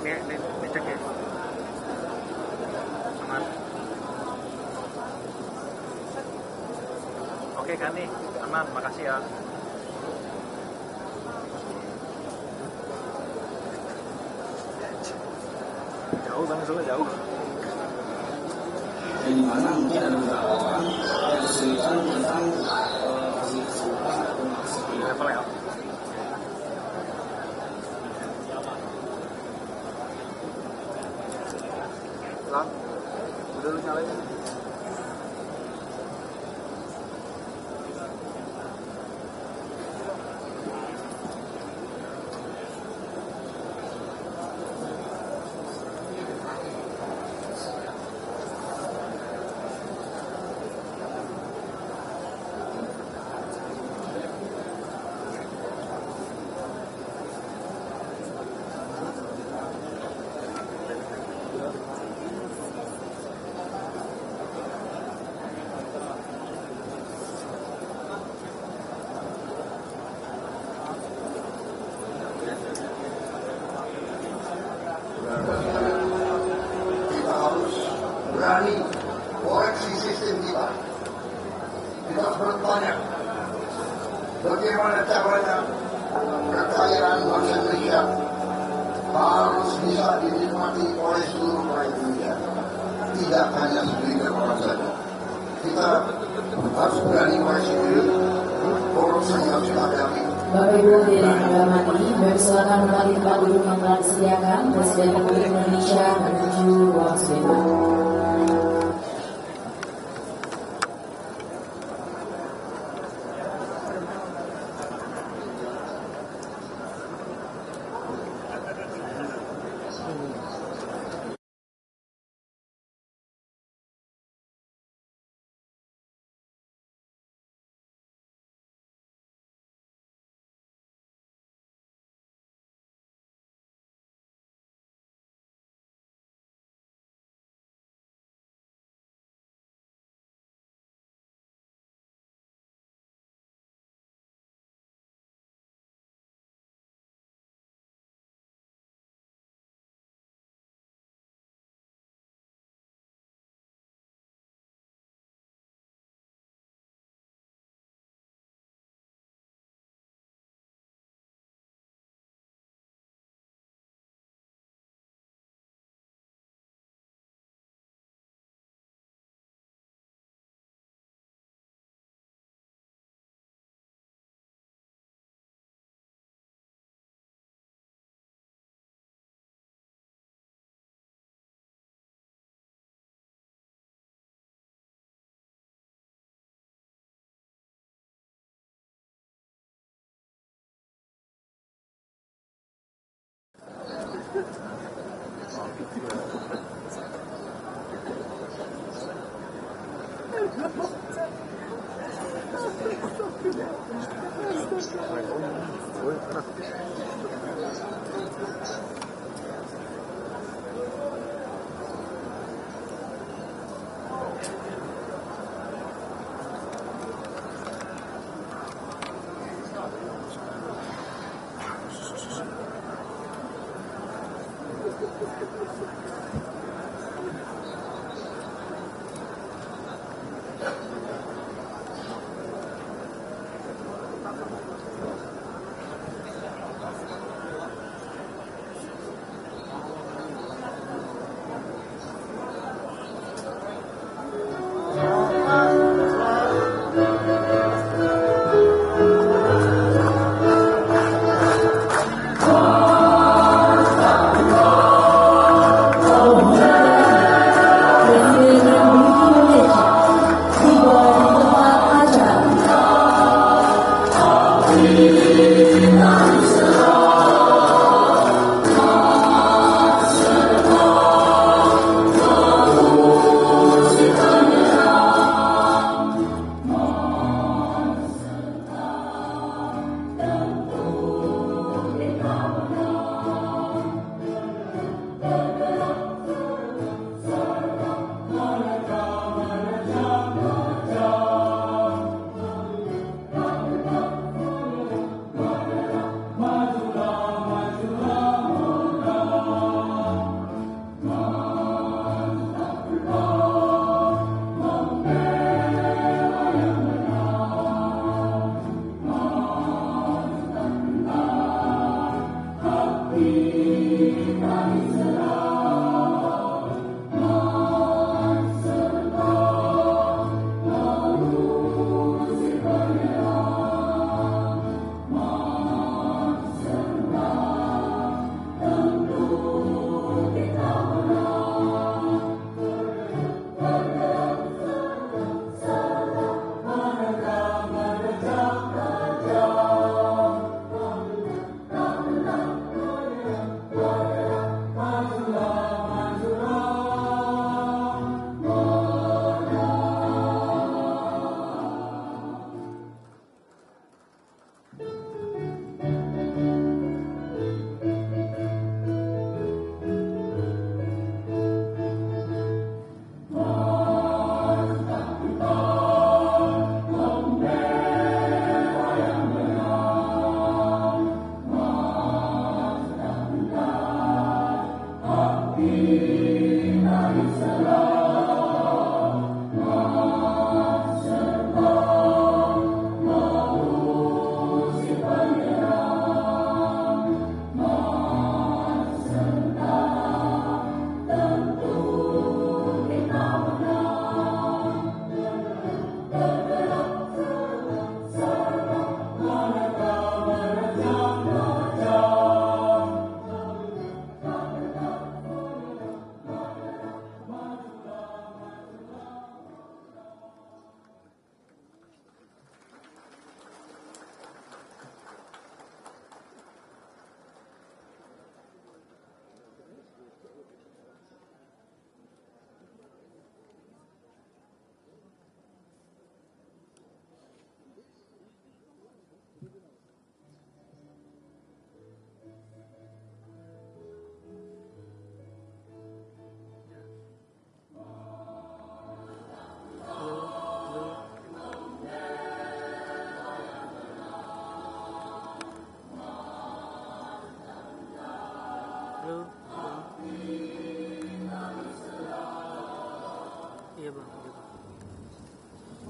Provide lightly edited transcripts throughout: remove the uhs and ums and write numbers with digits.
Nih cek ya. Aman. Oke kan nih, aman, makasih ya. Jauh bang, soalnya jauh. Di mana mungkin ada beberapa orang yang kesulitan tentang Level ya. Lang, udah lu nyalain. Kita harus berani koreksi sistem kita. Kita harus bertanya bagaimana caranya kekayaan bangsa Indonesia harus bisa dinikmati oleh seluruh rakyat Indonesia, tidak hanya segelintir orang saja. Kita harus berani koreksi diri, korupsi yang harus kita hadapi. Bapak Ibu hadirin yang hormati, bersilakan kembali tempat duduk yang telah disediakan. Presiden Republik Indonesia menuju ruang sidang.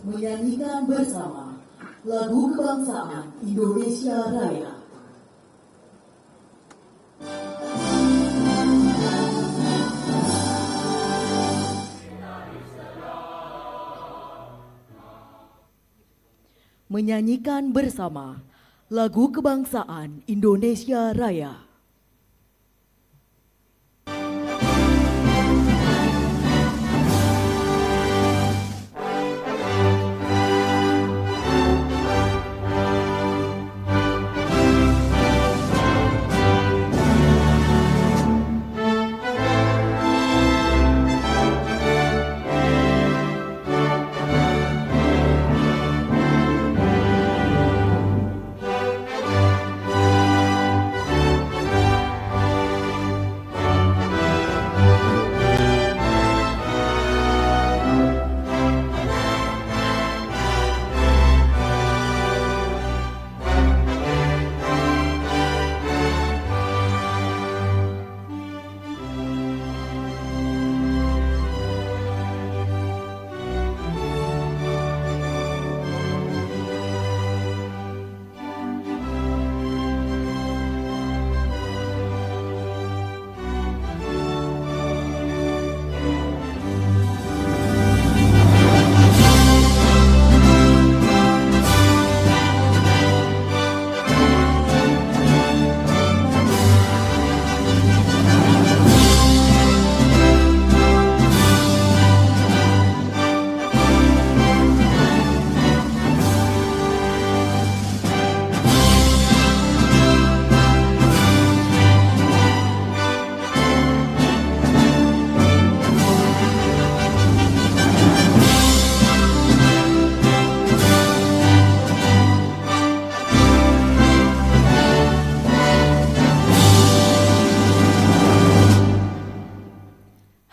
Menyanyikan bersama lagu kebangsaan Indonesia Raya. Menyanyikan bersama lagu kebangsaan Indonesia Raya.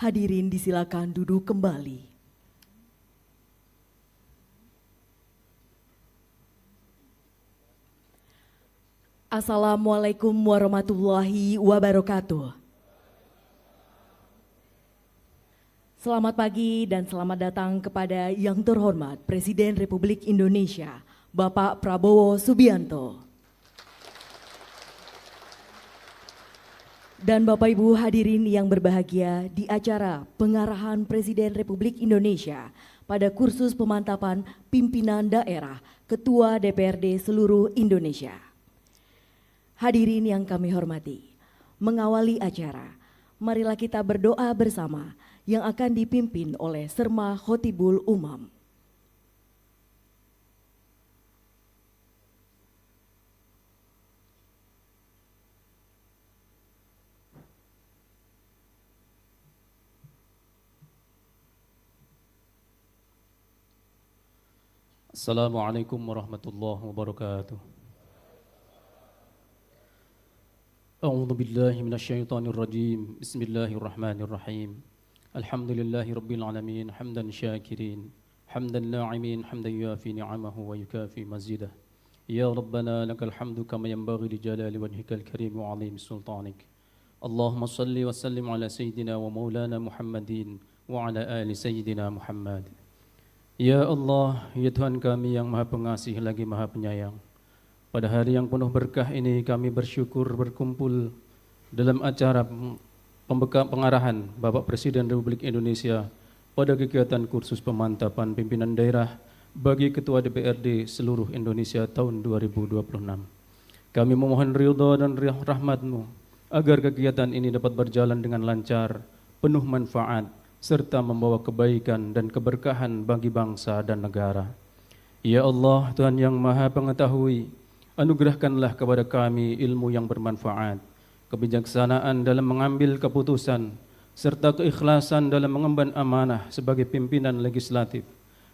Hadirin disilakan duduk kembali. Assalamualaikum warahmatullahi wabarakatuh. Selamat pagi dan selamat datang kepada yang terhormat Presiden Republik Indonesia, Bapak Prabowo Subianto. Dan Bapak Ibu hadirin yang berbahagia, di acara pengarahan Presiden Republik Indonesia pada kursus pemantapan pimpinan daerah Ketua DPRD seluruh Indonesia. Hadirin yang kami hormati, mengawali acara, marilah kita berdoa bersama yang akan dipimpin oleh Serma Khotibul Umam. Assalamualaikum warahmatullahi wabarakatuh. A'udzu billahi minasyaitonir rajim. Bismillahirrahmanirrahim. Alhamdulillahi rabbil alamin, hamdan syakirin, hamdan na'imin, hamdan yuafi ni'amahu wa yukafi mazidah. Ya Rabbana lakal hamdu kama yanbaghi li jalali wajhikal karim wa 'azimi sultanik. Allahumma salli wa sallim ala sayyidina wa maulana Muhammadin wa ala ali sayyidina Muhammad. Ya Allah, ya Tuhan kami yang Maha Pengasih lagi Maha Penyayang. Pada hari yang penuh berkah ini kami bersyukur berkumpul dalam acara pengarahan Bapak Presiden Republik Indonesia pada kegiatan kursus pemantapan pimpinan daerah bagi Ketua DPRD seluruh Indonesia tahun 2026. Kami memohon ridha dan rahmat-Mu agar kegiatan ini dapat berjalan dengan lancar, penuh manfaat, serta membawa kebaikan dan keberkahan bagi bangsa dan negara. Ya Allah, Tuhan yang Maha Pengetahui, anugerahkanlah kepada kami ilmu yang bermanfaat, kebijaksanaan dalam mengambil keputusan, serta keikhlasan dalam mengemban amanah sebagai pimpinan legislatif.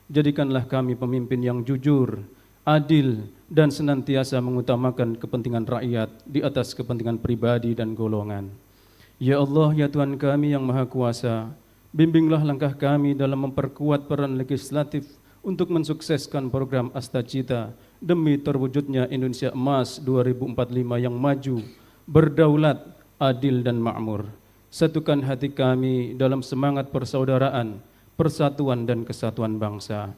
Jadikanlah kami pemimpin yang jujur, adil, dan senantiasa mengutamakan kepentingan rakyat di atas kepentingan pribadi dan golongan. Ya Allah, ya Tuhan kami yang Maha Kuasa, bimbinglah langkah kami dalam memperkuat peran legislatif untuk mensukseskan program Astacita demi terwujudnya Indonesia Emas 2045 yang maju, berdaulat, adil dan makmur. Satukan hati kami dalam semangat persaudaraan, persatuan dan kesatuan bangsa.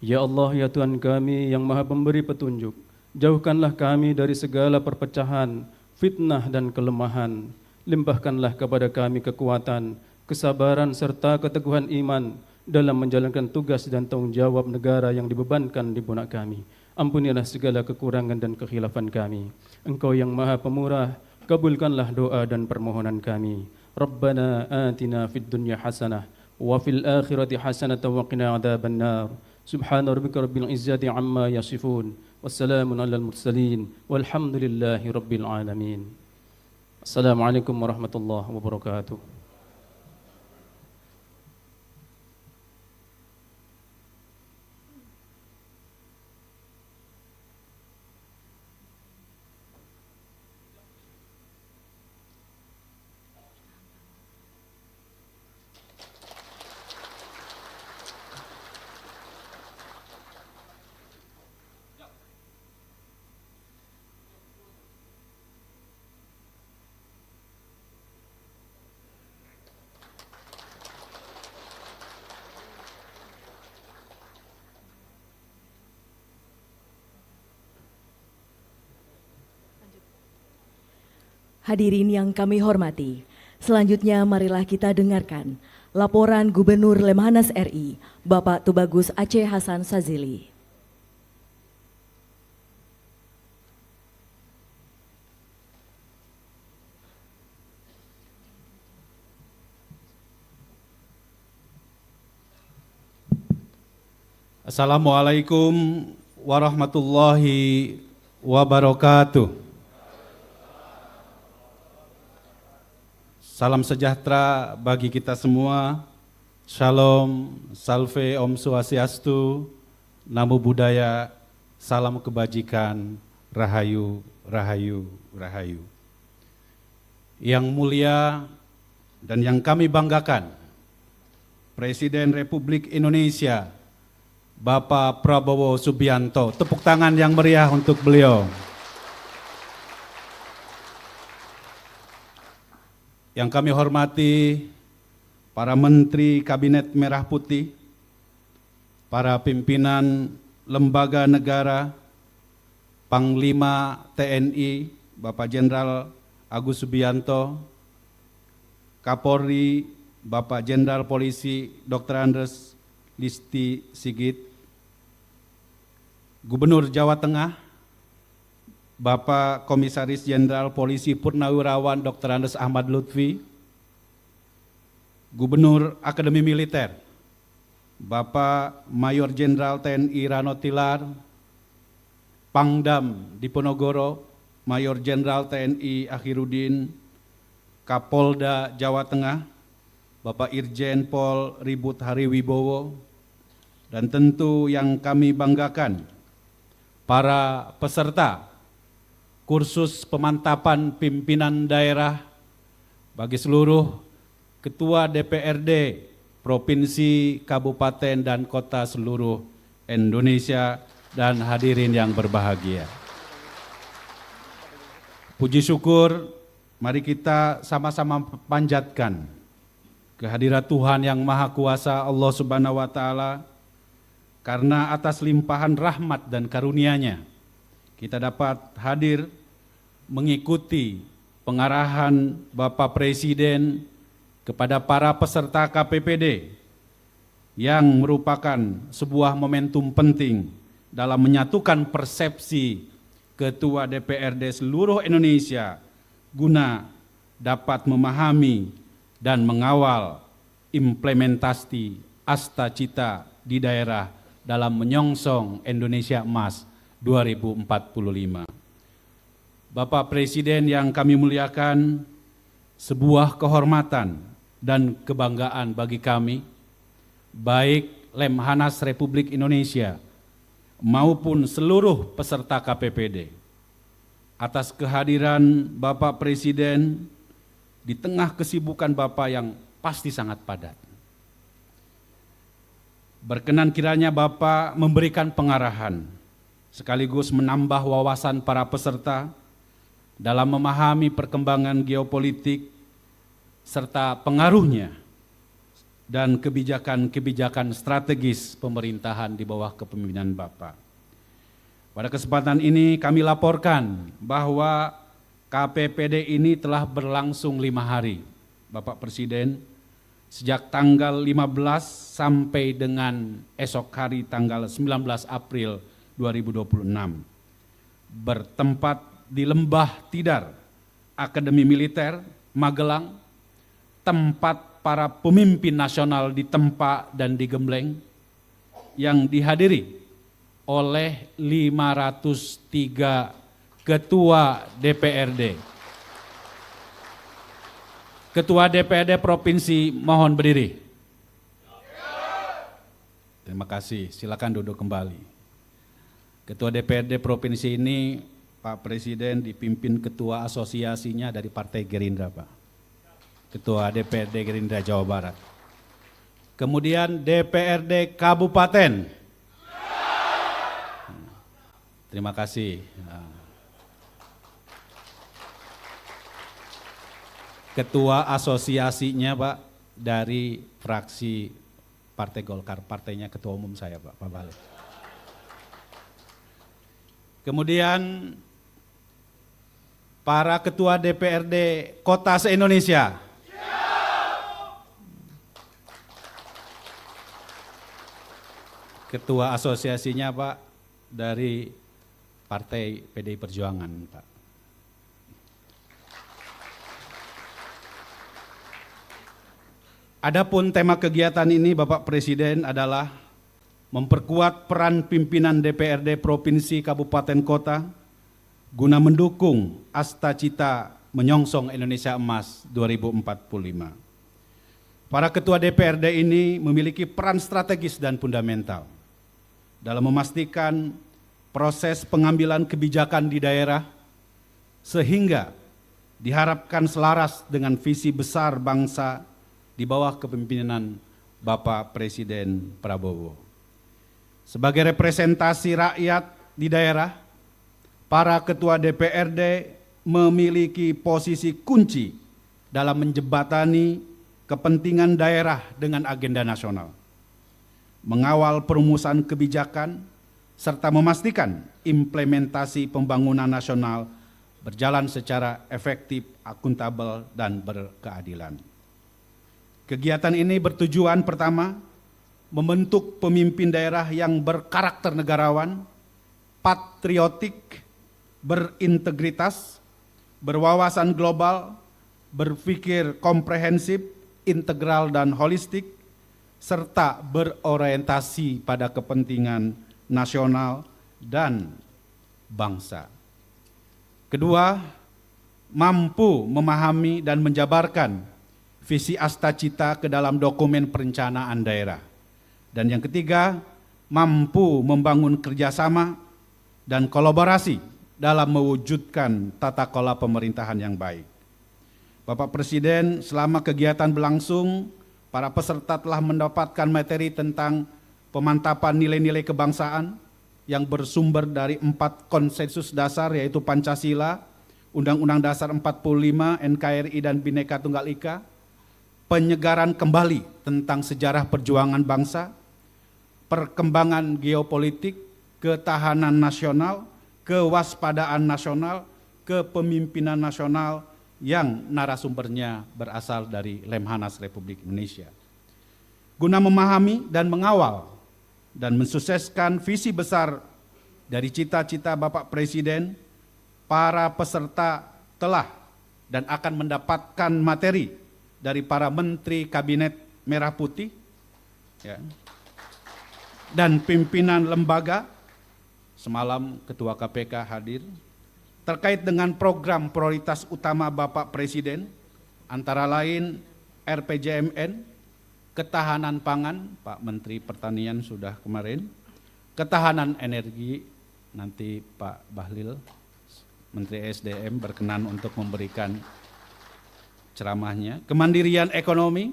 Ya Allah, ya Tuhan kami yang Maha Pemberi petunjuk, jauhkanlah kami dari segala perpecahan, fitnah dan kelemahan. Limpahkanlah kepada kami kekuatan, kesabaran serta keteguhan iman dalam menjalankan tugas dan tanggung jawab negara yang dibebankan di pundak kami. Ampunilah segala kekurangan dan kekhilafan kami. Engkau yang Maha Pemurah, kabulkanlah doa dan permohonan kami. Rabbana atina fid dunya hasanah wa fil akhirati hasanah wa qina adzabannar. Subhana rabbika rabbil izzati amma yasifun. Wassalamun alal mursalin walhamdulillahi rabbil alamin. Assalamualaikum warahmatullahi wabarakatuh. Hadirin yang kami hormati, selanjutnya marilah kita dengarkan laporan Gubernur Lemhanas RI, Bapak Tubagus Aceh Hasan Sazili. Assalamualaikum warahmatullahi wabarakatuh. Salam sejahtera bagi kita semua. Shalom, salve, om swastiastu, namo buddhaya, salam kebajikan, rahayu, rahayu, rahayu. Yang mulia dan yang kami banggakan, Presiden Republik Indonesia, Bapak Prabowo Subianto. Tepuk tangan yang meriah untuk beliau. Yang kami hormati para Menteri Kabinet Merah Putih, para pimpinan lembaga negara, Panglima TNI, Bapak Jenderal Agus Subianto, Kapolri Bapak Jenderal Polisi Dr. Andes Listi Sigit, Gubernur Jawa Tengah Bapak Komisaris Jenderal Polisi Purnawirawan Dr. Andes Ahmad Lutfi, Gubernur Akademi Militer Bapak Mayor Jenderal TNI Rano Tilar, Pangdam Diponegoro Mayor Jenderal TNI Akhiruddin, Kapolda Jawa Tengah Bapak Irjen Pol Ribut Hariwibowo, dan tentu yang kami banggakan para peserta kursus pemantapan pimpinan daerah bagi seluruh Ketua DPRD Provinsi, Kabupaten, dan Kota seluruh Indonesia dan hadirin yang berbahagia. Puji syukur, mari kita sama-sama panjatkan kehadirat Tuhan yang Maha Kuasa Allah Subhanahu wa Ta'ala, karena atas limpahan rahmat dan karunia-Nya kita dapat hadir mengikuti pengarahan Bapak Presiden kepada para peserta KPPD yang merupakan sebuah momentum penting dalam menyatukan persepsi Ketua DPRD seluruh Indonesia guna dapat memahami dan mengawal implementasi Asta Cita di daerah dalam menyongsong Indonesia Emas 2045. Bapak Presiden yang kami muliakan, sebuah kehormatan dan kebanggaan bagi kami, baik Lemhanas Republik Indonesia maupun seluruh peserta KPPD, atas kehadiran Bapak Presiden di tengah kesibukan Bapak yang pasti sangat padat. Berkenan kiranya Bapak memberikan pengarahan, sekaligus menambah wawasan para peserta dalam memahami perkembangan geopolitik serta pengaruhnya dan kebijakan-kebijakan strategis pemerintahan di bawah kepemimpinan Bapak. Pada kesempatan ini kami laporkan bahwa KPPD ini telah berlangsung 5 hari, Bapak Presiden, sejak tanggal 15 sampai dengan esok hari tanggal 19 April 2026. Bertempat di Lembah Tidar, Akademi Militer, Magelang, tempat para pemimpin nasional ditempa dan digembleng, yang dihadiri oleh 503 Ketua DPRD. Ketua DPRD Provinsi mohon berdiri. Terima kasih, silakan duduk kembali. Ketua DPRD Provinsi ini Pak Presiden dipimpin ketua asosiasinya dari Partai Gerindra, Pak. Ketua DPRD Gerindra Jawa Barat. Kemudian DPRD Kabupaten. Terima kasih. Ketua asosiasinya Pak dari fraksi Partai Golkar, partainya ketua umum saya Pak Balik. Kemudian para ketua DPRD Kota se-Indonesia. Ketua asosiasinya Pak dari Partai PDI Perjuangan Pak. Adapun tema kegiatan ini Bapak Presiden adalah memperkuat peran pimpinan DPRD Provinsi, Kabupaten, Kota guna mendukung Asta Cita menyongsong Indonesia Emas 2045. Para ketua DPRD ini memiliki peran strategis dan fundamental dalam memastikan proses pengambilan kebijakan di daerah sehingga diharapkan selaras dengan visi besar bangsa di bawah kepemimpinan Bapak Presiden Prabowo. Sebagai representasi rakyat di daerah, para ketua DPRD memiliki posisi kunci dalam menjembatani kepentingan daerah dengan agenda nasional, mengawal perumusan kebijakan, serta memastikan implementasi pembangunan nasional berjalan secara efektif, akuntabel, dan berkeadilan. Kegiatan ini bertujuan pertama, membentuk pemimpin daerah yang berkarakter negarawan, patriotik, berintegritas, berwawasan global, berpikir komprehensif, integral dan holistik, serta berorientasi pada kepentingan nasional dan bangsa. Kedua, mampu memahami dan menjabarkan visi Astacita ke dalam dokumen perencanaan daerah. Dan yang ketiga, mampu membangun kerjasama dan kolaborasi dalam mewujudkan tata kelola pemerintahan yang baik. Bapak Presiden, selama kegiatan berlangsung, para peserta telah mendapatkan materi tentang pemantapan nilai-nilai kebangsaan yang bersumber dari 4 konsensus dasar, yaitu Pancasila, Undang-Undang Dasar 45, NKRI dan Bhinneka Tunggal Ika, penyegaran kembali tentang sejarah perjuangan bangsa, perkembangan geopolitik, ketahanan nasional, kewaspadaan nasional, kepemimpinan nasional yang narasumbernya berasal dari Lemhanas Republik Indonesia. Guna memahami dan mengawal dan mensukseskan visi besar dari cita-cita Bapak Presiden, para peserta telah dan akan mendapatkan materi dari para Menteri Kabinet Merah Putih, ya, dan pimpinan lembaga. Semalam Ketua KPK hadir, terkait dengan program prioritas utama Bapak Presiden, antara lain RPJMN, ketahanan pangan, Pak Menteri Pertanian sudah kemarin, ketahanan energi, nanti Pak Bahlil, Menteri SDM berkenan untuk memberikan ceramahnya, kemandirian ekonomi,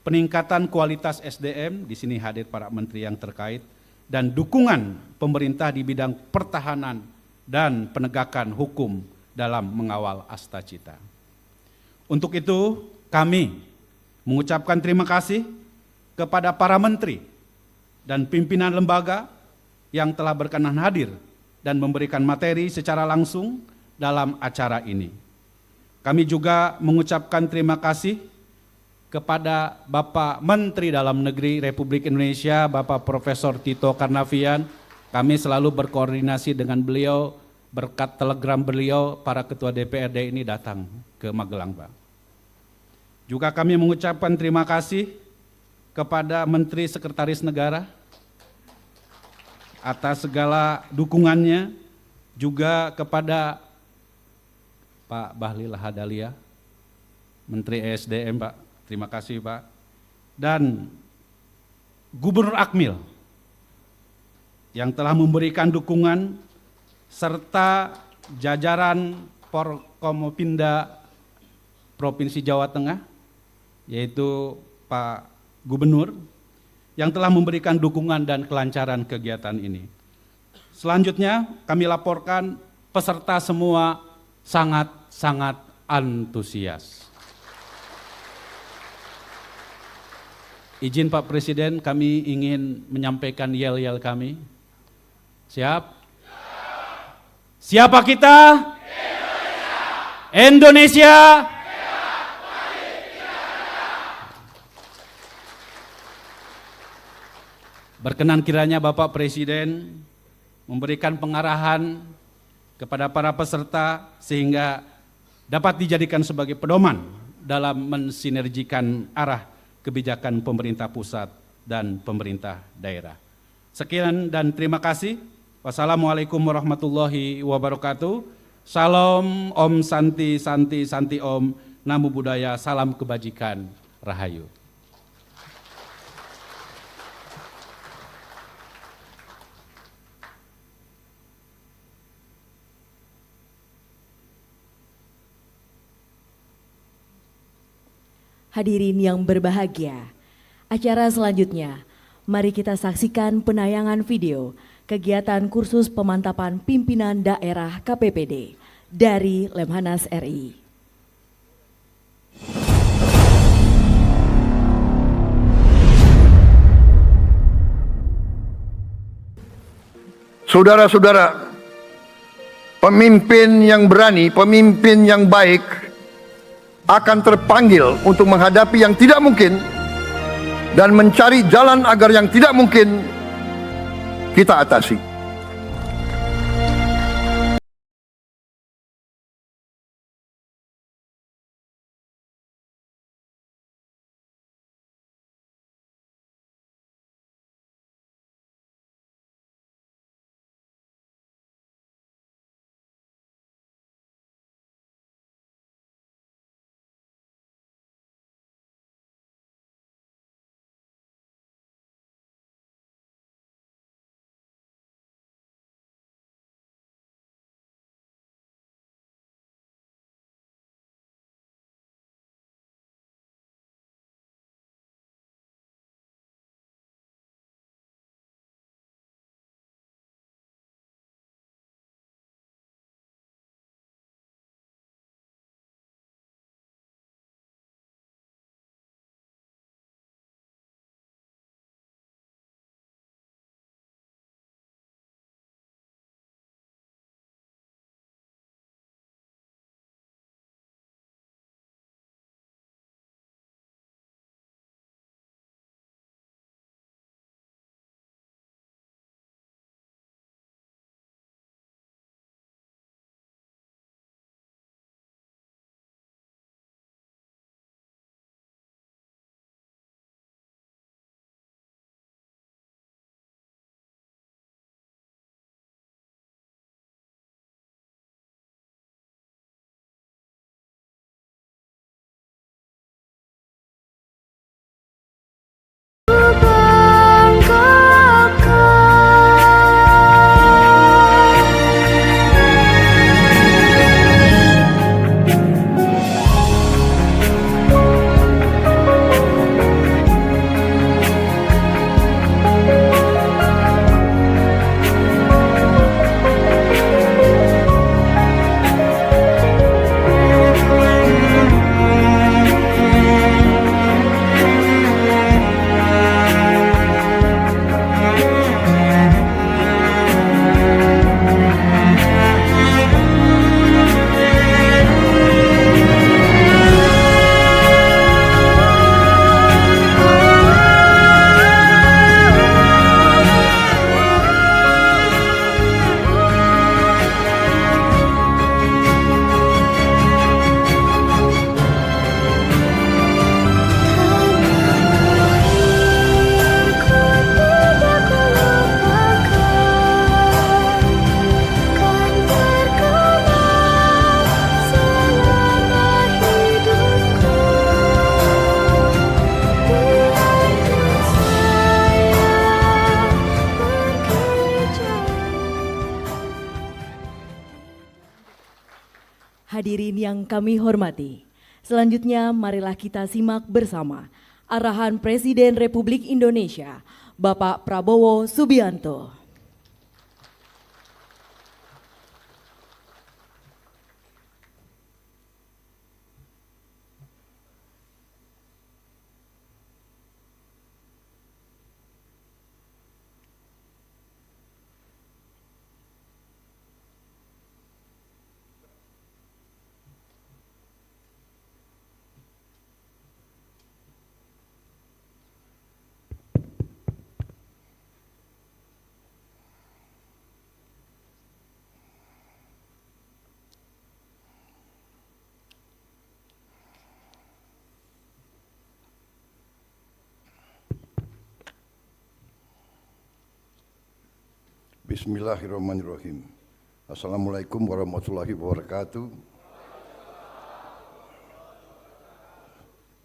peningkatan kualitas SDM, di sini hadir para menteri yang terkait, dan dukungan pemerintah di bidang pertahanan dan penegakan hukum dalam mengawal Astacita. Untuk itu, kami mengucapkan terima kasih kepada para menteri dan pimpinan lembaga yang telah berkenan hadir dan memberikan materi secara langsung dalam acara ini. Kami juga mengucapkan terima kasih kepada Bapak Menteri Dalam Negeri Republik Indonesia, Bapak Profesor Tito Karnavian. Kami selalu berkoordinasi dengan beliau, berkat telegram beliau, para ketua DPRD ini datang ke Magelang, Pak. Juga kami mengucapkan terima kasih kepada Menteri Sekretaris Negara atas segala dukungannya, juga kepada Pak Bahlil Lahadalia, Menteri ESDM, Pak. Terima kasih, Pak. Dan Gubernur Akmil yang telah memberikan dukungan, serta jajaran Forkopimda Provinsi Jawa Tengah, yaitu Pak Gubernur, yang telah memberikan dukungan dan kelancaran kegiatan ini. Selanjutnya kami laporkan peserta semua sangat-sangat antusias. Izin Pak Presiden, kami ingin menyampaikan yel-yel kami. Siap? Siapa kita? Indonesia. Berkenan kiranya Bapak Presiden memberikan pengarahan kepada para peserta sehingga dapat dijadikan sebagai pedoman dalam mensinergikan arah kebijakan pemerintah pusat dan pemerintah daerah. Sekian dan terima kasih. Wassalamualaikum warahmatullahi wabarakatuh. Salam, Om Santi, Santi, Santi Om, Namo Buddhaya, salam kebajikan, Rahayu. Hadirin yang berbahagia, acara selanjutnya, mari kita saksikan penayangan video kegiatan kursus pemantapan pimpinan daerah KPPD dari Lemhanas RI. Saudara-saudara, pemimpin yang berani, pemimpin yang baik akan terpanggil untuk menghadapi yang tidak mungkin dan mencari jalan agar yang tidak mungkin kita atasi. Hadirin yang kami hormati, selanjutnya marilah kita simak bersama arahan Presiden Republik Indonesia, Bapak Prabowo Subianto. Bismillahirrahmanirrahim. Assalamualaikum warahmatullahi wabarakatuh.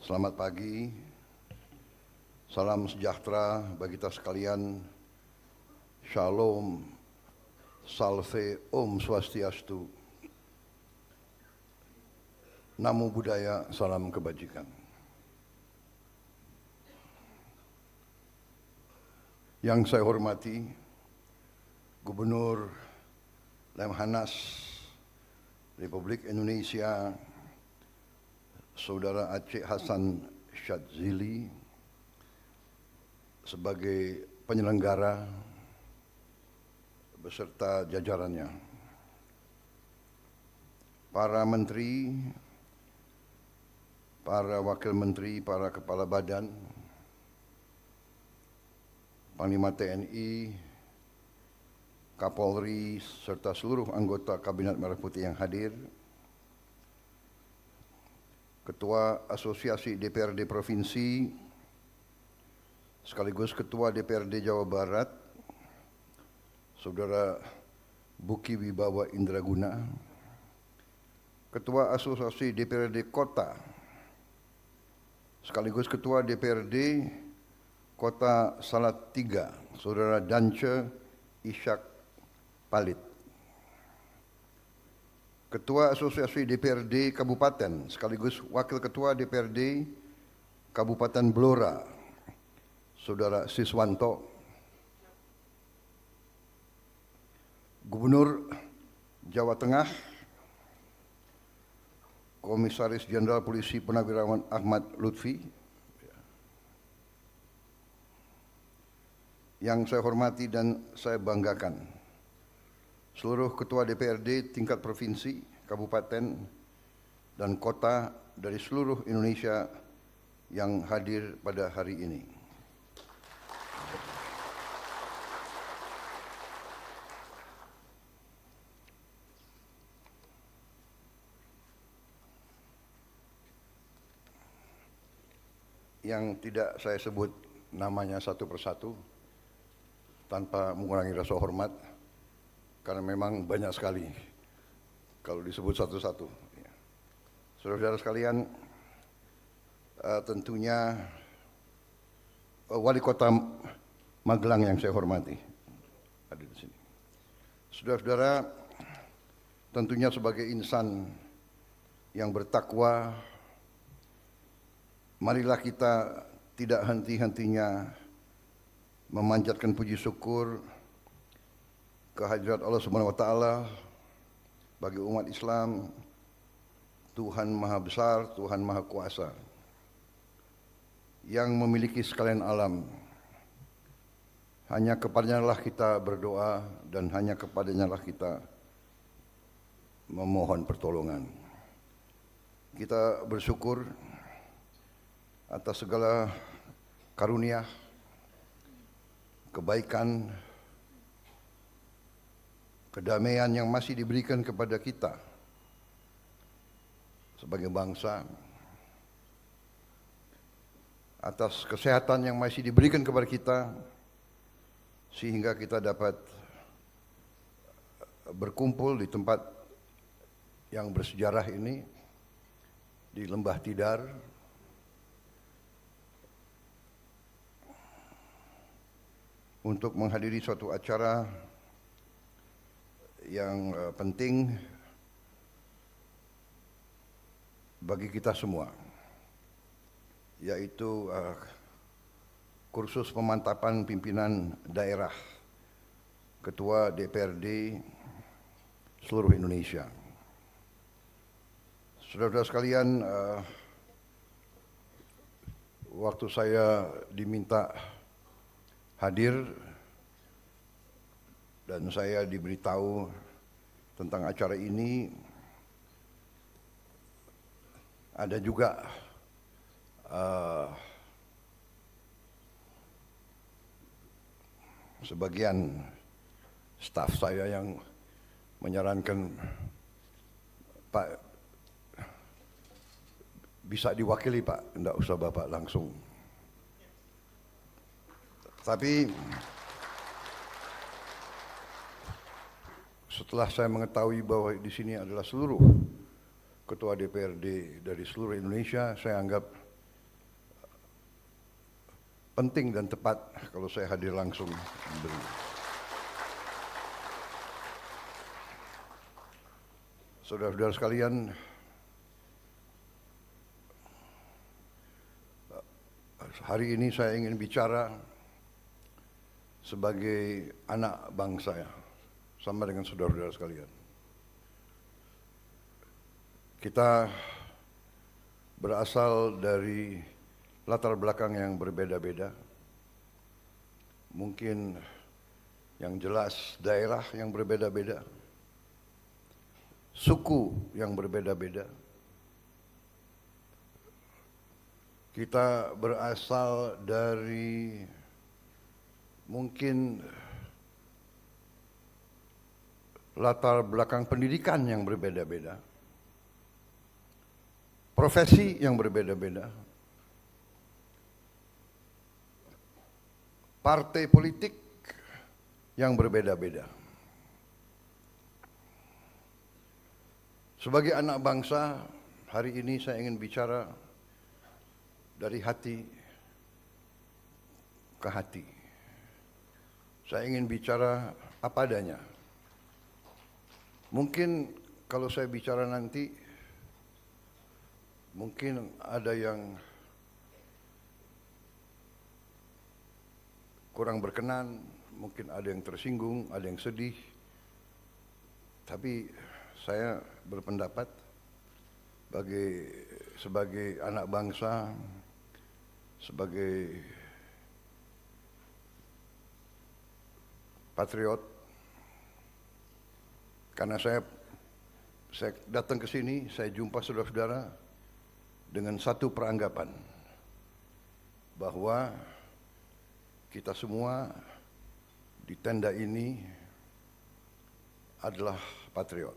Selamat pagi. Salam sejahtera bagi kita sekalian. Shalom, salve, om swastiastu. Namo Buddhaya, salam kebajikan. Yang saya hormati Gubernur Lemhanas Republik Indonesia Saudara Aceh Hasan Syadzili sebagai penyelenggara beserta jajarannya, para menteri, para wakil menteri, para kepala badan, Panglima TNI, Kapolri, serta seluruh anggota Kabinet Merah Putih yang hadir, Ketua Asosiasi DPRD Provinsi, sekaligus Ketua DPRD Jawa Barat, Saudara Buki Wibawa Indraguna, Ketua Asosiasi DPRD Kota, sekaligus Ketua DPRD Kota Salatiga, Saudara Dance Ishak Palit, Ketua Asosiasi DPRD Kabupaten, sekaligus Wakil Ketua DPRD Kabupaten Blora, Saudara Siswanto, Gubernur Jawa Tengah, Komisaris Jenderal Polisi Purnawirawan Ahmad Lutfi, yang saya hormati dan saya banggakan, seluruh Ketua DPRD tingkat provinsi, kabupaten, dan kota dari seluruh Indonesia yang hadir pada hari ini. Yang tidak saya sebut namanya satu persatu tanpa mengurangi rasa hormat, karena memang banyak sekali kalau disebut satu-satu. Saudara-saudara sekalian, tentunya Wali Kota Magelang yang saya hormati ada di sini. Saudara-saudara, tentunya sebagai insan yang bertakwa, marilah kita tidak henti-hentinya memanjatkan puji syukur kehadirat Allah Subhanahu wa taala bagi umat Islam, Tuhan Maha Besar, Tuhan Maha Kuasa, yang memiliki sekalian alam. Hanya kepadanya lah kita berdoa dan hanya kepadanya lah kita memohon pertolongan. Kita bersyukur atas segala karunia, kebaikan, kedamaian yang masih diberikan kepada kita sebagai bangsa, atas kesehatan yang masih diberikan kepada kita sehingga kita dapat berkumpul di tempat yang bersejarah ini, di Lembah Tidar, untuk menghadiri suatu acara yang penting bagi kita semua, yaitu kursus pemantapan pimpinan daerah Ketua DPRD seluruh Indonesia. Saudara-saudara sekalian, waktu saya diminta hadir dan saya diberitahu tentang acara ini, ada juga sebagian staf saya yang menyarankan, Pak, bisa diwakili Pak, enggak usah Bapak langsung. Tapi setelah saya mengetahui bahwa di sini adalah seluruh ketua DPRD dari seluruh Indonesia, saya anggap penting dan tepat kalau saya hadir langsung memberi. Saudara-saudara sekalian, hari ini saya ingin bicara sebagai anak bangsa ya, sama dengan saudara-saudara sekalian. Kita berasal dari latar belakang yang berbeda-beda. Mungkin yang jelas daerah yang berbeda-beda, suku yang berbeda-beda, Kita berasal dari mungkin latar belakang pendidikan yang berbeda-beda, profesi yang berbeda-beda, partai politik yang berbeda-beda. Sebagai anak bangsa, hari ini saya ingin bicara dari hati ke hati. Saya ingin bicara apa adanya. Mungkin kalau saya bicara nanti, mungkin ada yang kurang berkenan, mungkin ada yang tersinggung, ada yang sedih. Tapi saya berpendapat sebagai anak bangsa, sebagai patriot, karena saya datang ke sini, saya jumpa saudara-saudara dengan satu peranggapan bahwa kita semua di tenda ini adalah patriot.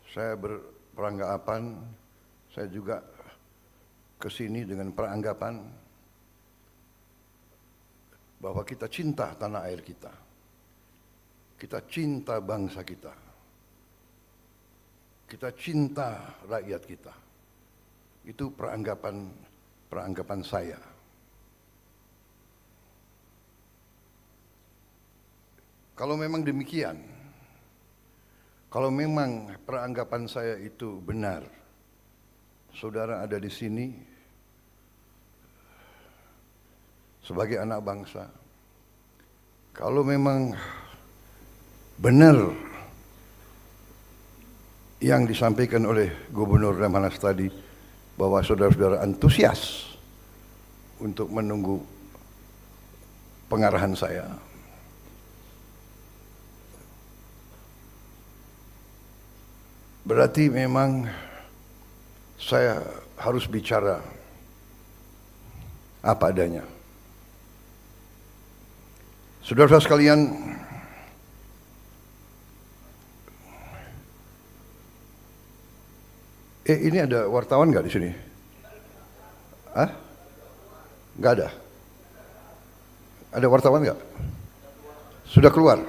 Saya berperanggapan, saya juga ke sini dengan peranggapan bahwa kita cinta tanah air kita. Kita cinta bangsa kita. Kita cinta rakyat kita. Itu peranggapan saya. Kalau memang demikian, kalau memang peranggapan saya itu benar, saudara ada di sini sebagai anak bangsa. Kalau memang benar yang disampaikan oleh Gubernur Lemhanas tadi, bahwa saudara-saudara antusias untuk menunggu pengarahan saya, berarti memang saya harus bicara apa adanya. Saudara-saudara sekalian, ini ada wartawan nggak di sini? Hah? Nggak ada. Ada wartawan nggak? Sudah keluar?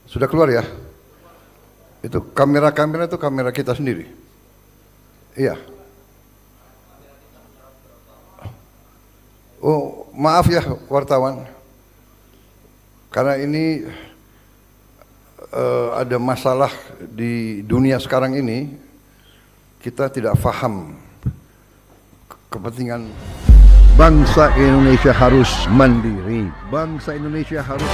Sudah keluar ya? Itu kamera-kamera itu kamera kita sendiri. Iya. Oh, maaf ya wartawan. Karena ini ada masalah di dunia sekarang ini, kita tidak paham kepentingan. Bangsa Indonesia harus mandiri. Bangsa Indonesia harus